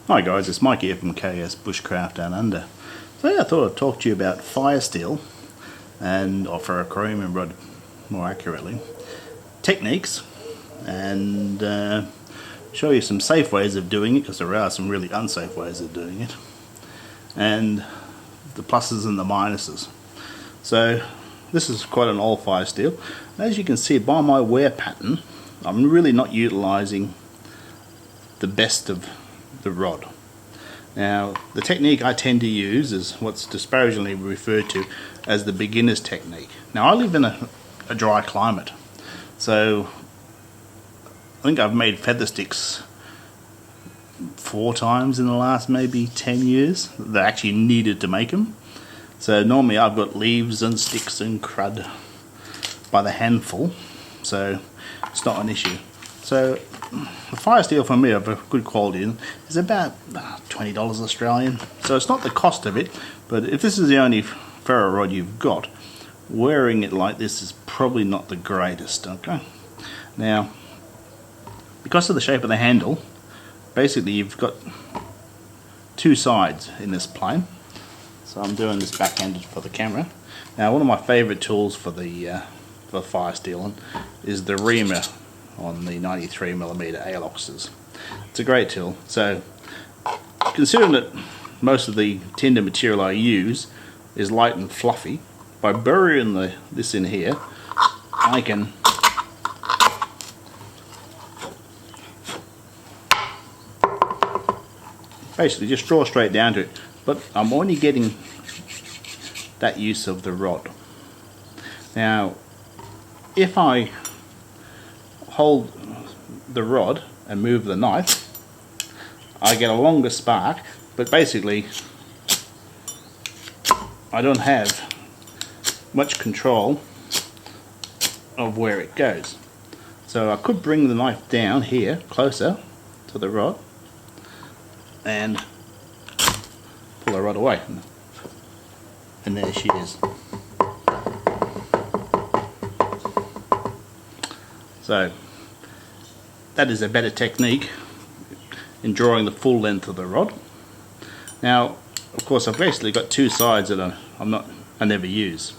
Hi guys, it's Mike here from KS Bushcraft Down Under. So yeah, I thought I'd talk to you about fire steel and or ferrochrome rod more accurately, techniques, and show you some safe ways of doing it, because there are some really unsafe ways of doing it, and the pluses and the minuses. So this is quite an old fire steel. As you can see by my wear pattern, I'm really not utilising the best of the rod. Now, the technique I tend to use is what's disparagingly referred to as the beginner's technique. Now, I live in a dry climate, so I think I've made feather sticks 4 times in the last maybe 10 years that I actually needed to make them. So normally I've got leaves and sticks and crud by the handful, so it's not an issue. So the fire steel for me of a good quality is about $20 Australian. So it's not the cost of it, but if this is the only ferro rod you've got, wearing it like this is probably not the greatest. Okay. Now, because of the shape of the handle, basically you've got 2 sides in this plane. So I'm doing this backhanded for the camera. Now, one of my favourite tools for the fire steeling is the reamer on the 93mm ALOXs. It's a great tool. So considering that most of the tinder material I use is light and fluffy, by burying this in here, I can basically just draw straight down to it, but I'm only getting that use of the rod. Now, if I hold the rod and move the knife, I get a longer spark, but basically I don't have much control of where it goes. So I could bring the knife down here closer to the rod and pull the rod away, and there she is. So that is a better technique in drawing the full length of the rod. Now, of course, I've basically got 2 sides that I never use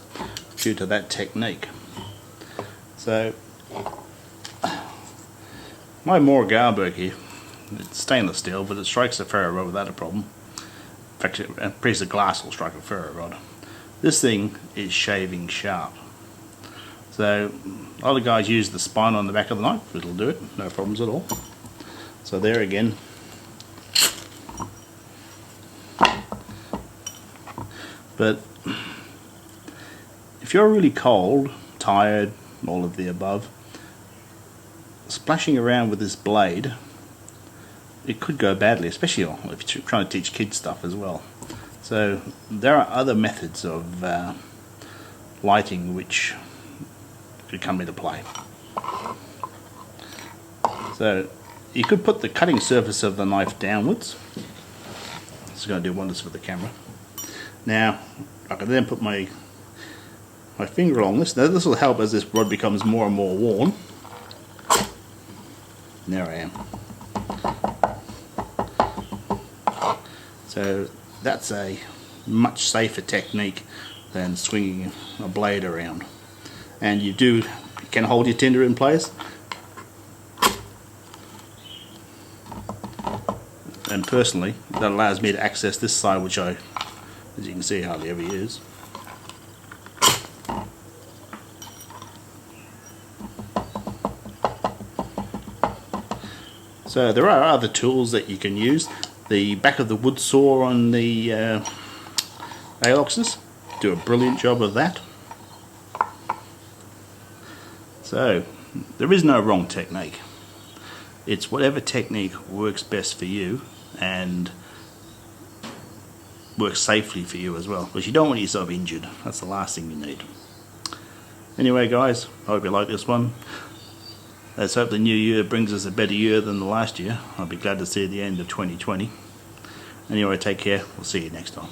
due to that technique. So my Moore Garberg here, it's stainless steel, but it strikes a ferro rod without a problem. In fact, a piece of glass will strike a ferro rod. This thing is shaving sharp. So a lot of guys use the spine on the back of the knife. It'll do it, no problems at all. So there again. But if you're really cold, tired, all of the above, splashing around with this blade, it could go badly, especially if you're trying to teach kids stuff as well. So there are other methods of lighting which could come into play. So you could put the cutting surface of the knife downwards. This is going to do wonders for the camera. Now I can then put my finger along this. Now this will help as this rod becomes more and more worn. And there I am. So that's a much safer technique than swinging a blade around. And you can hold your tinder in place. And personally, that allows me to access this side, which I, as you can see, hardly ever use. So there are other tools that you can use. The back of the wood saw on the ALOXs do a brilliant job of that. So there is no wrong technique. It's whatever technique works best for you and works safely for you as well, because you don't want yourself injured. That's the last thing you need. Anyway guys, I hope you like this one. Let's hope the new year brings us a better year than the last year. I'll be glad to see the end of 2020. Anyway, take care. We'll see you next time.